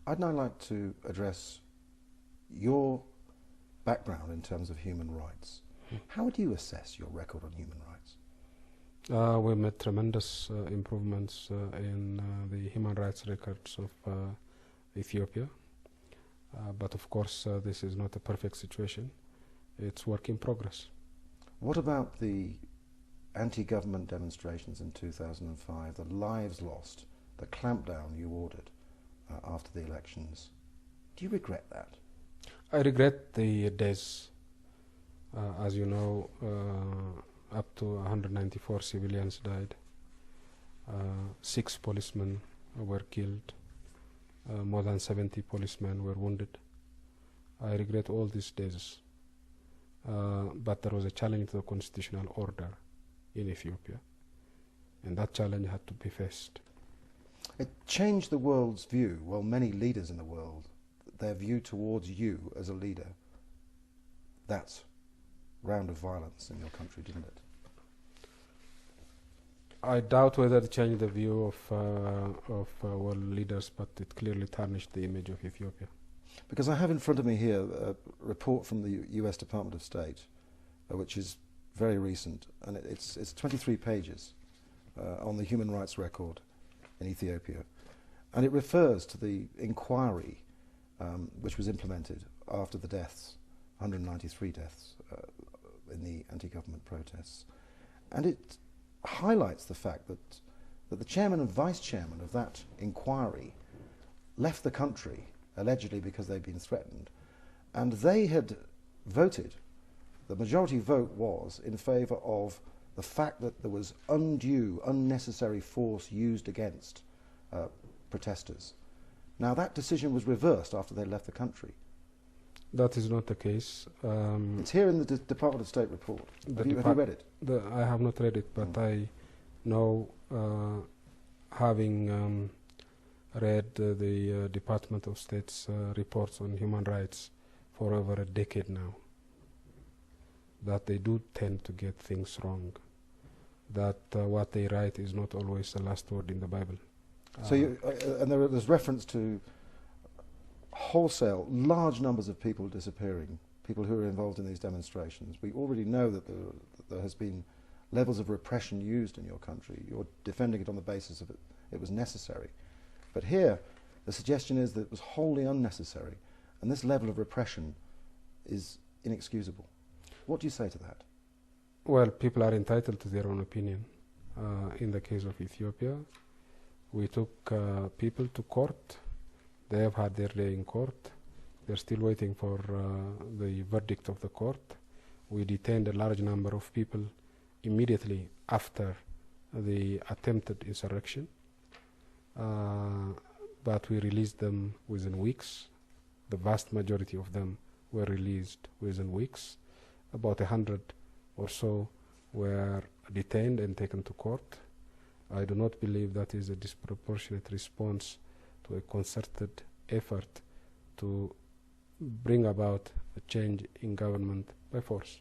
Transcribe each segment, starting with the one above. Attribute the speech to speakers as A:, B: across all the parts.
A: I'd now like to address your background in terms of human rights. How would you assess your record on human rights?
B: We made tremendous improvements in the human rights records of Ethiopia. But of course, this is not a perfect situation. It's work in progress.
A: What about the anti-government demonstrations in 2005, the lives lost, the clampdown you ordered after the elections? Do you regret that?
B: I regret the deaths. As you know, up to 194 civilians died. 6 policemen were killed. More than 70 policemen were wounded. I regret all these deaths. But there was a challenge to the constitutional order in Ethiopia, and that challenge had to be faced.
A: It changed the world's view, well, many leaders in the world, their view towards you as a leader. That round of violence in your country, didn't it?
B: I doubt whether it changed the view of world leaders, but it clearly tarnished the image of Ethiopia.
A: Because I have in front of me here a report from the US Department of State, which is very recent, and it's 23 pages on the human rights record in Ethiopia. And it refers to the inquiry which was implemented after the deaths, 193 deaths in the anti-government protests. And it highlights the fact that the chairman and vice chairman of that inquiry left the country, allegedly because they'd been threatened, and they had voted. The majority vote was in favour of the fact that there was undue, unnecessary force used against protesters. Now that decision was reversed after they left the country.
B: That is not the case.
A: It's here in the Department of State report. Have you read it?
B: I have not read it, but I know, having read the Department of State's reports on human rights for over a decade now, that they do tend to get things wrong, that what they write is not always the last word in the Bible.
A: So and there's reference to wholesale, large numbers of people disappearing, people who are involved in these demonstrations. We already know that there has been levels of repression used in your country. You're defending it on the basis of it was necessary. But here, the suggestion is that it was wholly unnecessary, and this level of repression is inexcusable. What do you say to that?
B: Well, people are entitled to their own opinion. In the case of Ethiopia, we took people to court. They have had their day in court. They're still waiting for the verdict of the court. We detained a large number of people immediately after the attempted insurrection, but we released them within weeks. The vast majority of them were released within weeks. About 100 or so were detained and taken to court. I do not believe that is a disproportionate response to a concerted effort to bring about a change in government by force.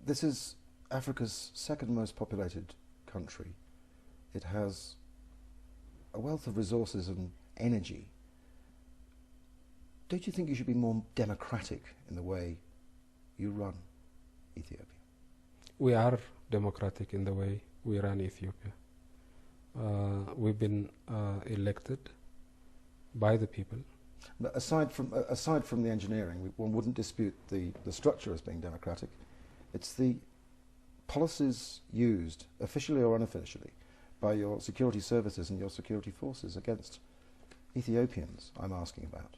A: This is Africa's second most populated country. It has a wealth of resources and energy. Don't you think you should be more democratic in the way you run Ethiopia?
B: We are democratic in the way we run Ethiopia. We've been elected by the people.
A: But aside from the engineering, one wouldn't dispute the structure as being democratic. It's the policies used, officially or unofficially, by your security services and your security forces against Ethiopians I'm asking about.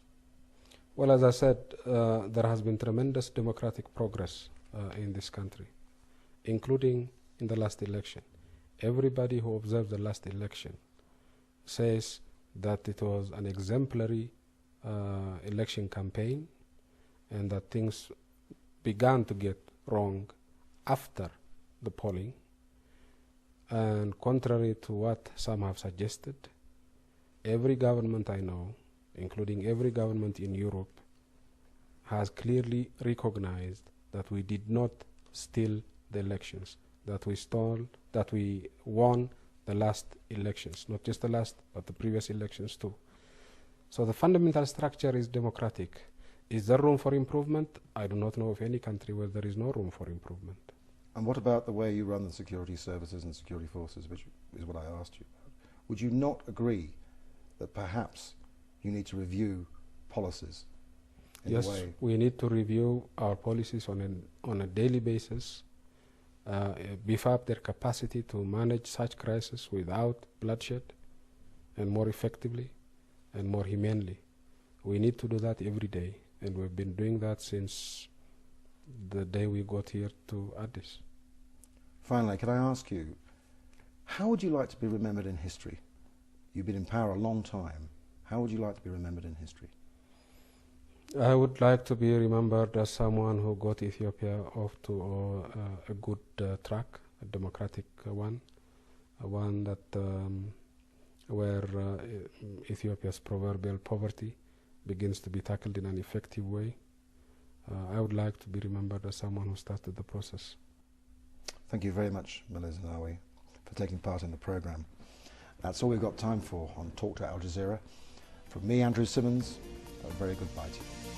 B: Well, as I said, there has been tremendous democratic progress in this country, including in the last election. Everybody who observed the last election says that it was an exemplary election campaign, and that things began to get wrong after the polling. And contrary to what some have suggested, every government I know, including every government in Europe, has clearly recognized that we did not steal the elections, that we won the last elections, not just the last, but the previous elections too. So the fundamental structure is democratic. Is there room for improvement? I do not know of any country where there is no room for improvement.
A: And what about the way you run the security services and security forces, which is what I asked you about? Would you not agree that perhaps you need to review policies in
B: Yes,
A: a way?
B: we need to review our policies on a daily basis, beef up their capacity to manage such crises without bloodshed and more effectively and more humanely. We need to do that every day, and we've been doing that since the day we got here to Addis.
A: Finally, can I ask you, how would you like to be remembered in history? You've been in power a long time. How would you like to be remembered in history?
B: I would like to be remembered as someone who got Ethiopia off to a good track, a democratic one that where Ethiopia's proverbial poverty begins to be tackled in an effective way. I would like to be remembered as someone who started the process.
A: Thank you very much, Miller Zenawi, for taking part in the programme. That's all we've got time for on Talk to Al Jazeera. From me, Andrew Simmons, a very good bye to you.